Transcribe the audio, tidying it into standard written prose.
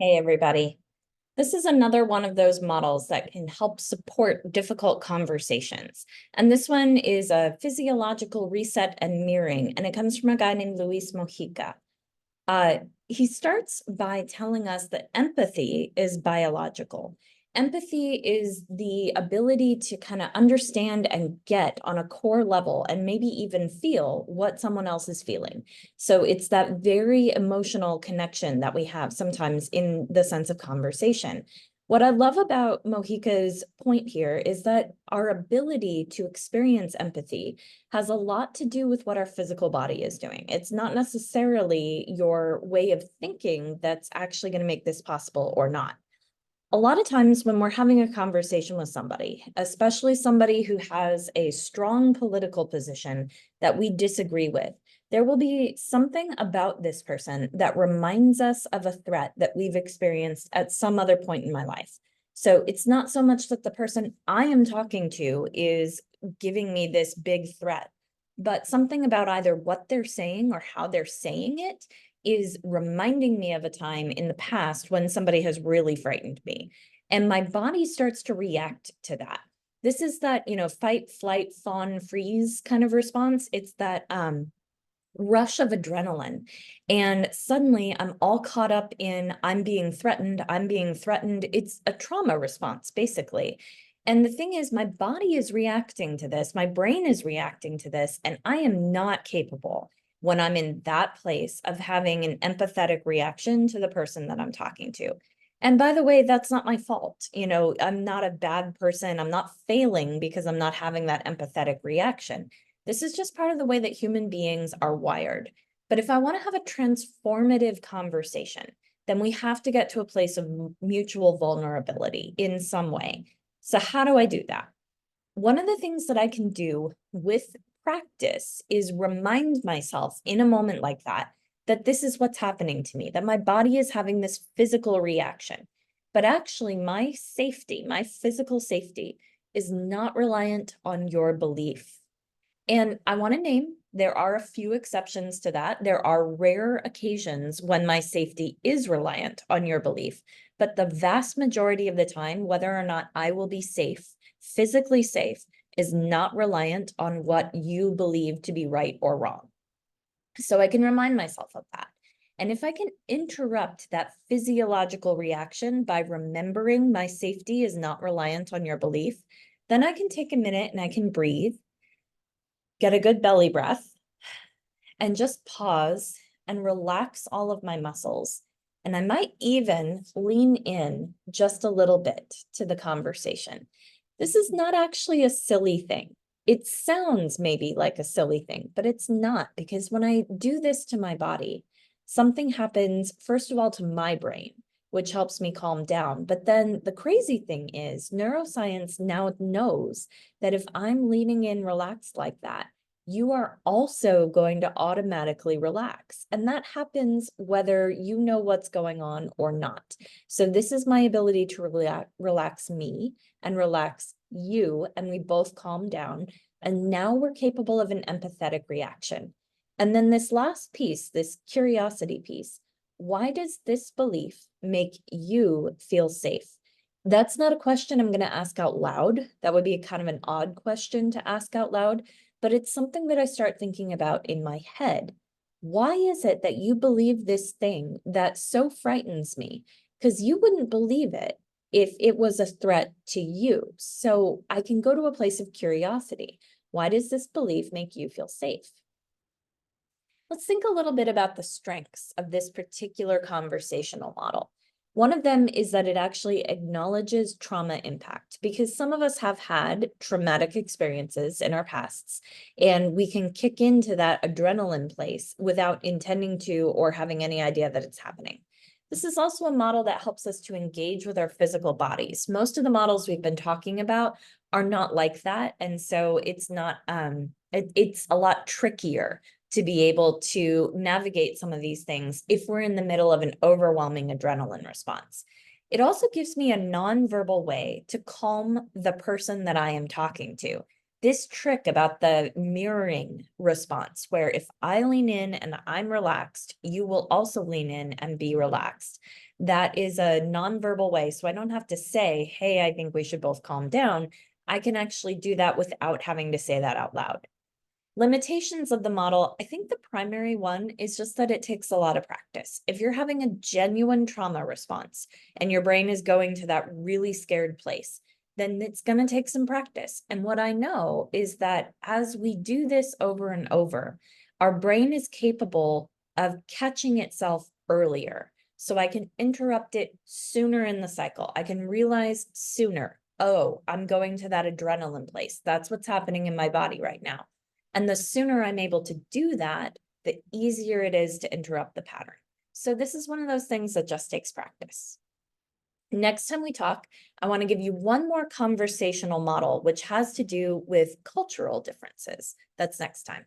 Hey, everybody. This is another one of those models that can help support difficult conversations. And this one is a physiological reset and mirroring, and it comes from a guy named Luis Mojica. He starts by telling us that empathy is biological. Empathy is the ability to kind of understand and get on a core level and maybe even feel what someone else is feeling. So it's that very emotional connection that we have sometimes in the sense of conversation. What I love about Mojica's point here is that our ability to experience empathy has a lot to do with what our physical body is doing. It's not necessarily your way of thinking that's actually going to make this possible or not. A lot of times when we're having a conversation with somebody, especially somebody who has a strong political position that we disagree with, there will be something about this person that reminds us of a threat that we've experienced at some other point in my life. So it's not so much that the person I am talking to is giving me this big threat, but something about either what they're saying or how they're saying it is reminding me of a time in the past when somebody has really frightened me. And my body starts to react to that. This is that, fight, flight, fawn, freeze kind of response. It's that rush of adrenaline. And suddenly I'm all caught up in I'm being threatened, I'm being threatened. It's a trauma response, basically. And the thing is, my body is reacting to this, my brain is reacting to this, and I am not capable when I'm in that place of having an empathetic reaction to the person that I'm talking to. And by the way, that's not my fault. I'm not a bad person. I'm not failing because I'm not having that empathetic reaction. This is just part of the way that human beings are wired. But if I want to have a transformative conversation, then we have to get to a place of mutual vulnerability in some way. So how do I do that? One of the things that I can do with practice is remind myself in a moment like that, that this is what's happening to me, that my body is having this physical reaction. But actually, my safety, my physical safety, is not reliant on your belief. And I want to name, there are a few exceptions to that. There are rare occasions when my safety is reliant on your belief, but the vast majority of the time, whether or not I will be safe, physically safe, is not reliant on what you believe to be right or wrong. So I can remind myself of that. And if I can interrupt that physiological reaction by remembering my safety is not reliant on your belief, then I can take a minute and I can breathe, get a good belly breath, and just pause and relax all of my muscles. And I might even lean in just a little bit to the conversation. This is not actually a silly thing. It sounds maybe like a silly thing, but it's not, because when I do this to my body, something happens, first of all, to my brain, which helps me calm down. But then the crazy thing is, neuroscience now knows that if I'm leaning in relaxed like that, you are also going to automatically relax. And that happens whether you know what's going on or not. So this is my ability to relax me and relax you, and we both calm down. And now we're capable of an empathetic reaction. And then this last piece, this curiosity piece, why does this belief make you feel safe? That's not a question I'm going to ask out loud. That would be kind of an odd question to ask out loud, but it's something that I start thinking about in my head. Why is it that you believe this thing that so frightens me? Because you wouldn't believe it if it was a threat to you. So I can go to a place of curiosity. Why does this belief make you feel safe? Let's think a little bit about the strengths of this particular conversational model. One of them is that it actually acknowledges trauma impact, because some of us have had traumatic experiences in our pasts, and we can kick into that adrenaline place without intending to or having any idea that it's happening. This is also a model that helps us to engage with our physical bodies. Most of the models we've been talking about are not like that, and so it's not it's a lot trickier to be able to navigate some of these things if we're in the middle of an overwhelming adrenaline response. It also gives me a nonverbal way to calm the person that I am talking to. This trick about the mirroring response, where if I lean in and I'm relaxed, you will also lean in and be relaxed. That is a nonverbal way. So I don't have to say, hey, I think we should both calm down. I can actually do that without having to say that out loud. Limitations of the model, I think the primary one is just that it takes a lot of practice. If you're having a genuine trauma response and your brain is going to that really scared place, then it's going to take some practice. And what I know is that as we do this over and over, our brain is capable of catching itself earlier. So I can interrupt it sooner in the cycle. I can realize sooner, oh, I'm going to that adrenaline place. That's what's happening in my body right now. And the sooner I'm able to do that, the easier it is to interrupt the pattern. So this is one of those things that just takes practice. Next time we talk, I want to give you one more conversational model, which has to do with cultural differences. That's next time.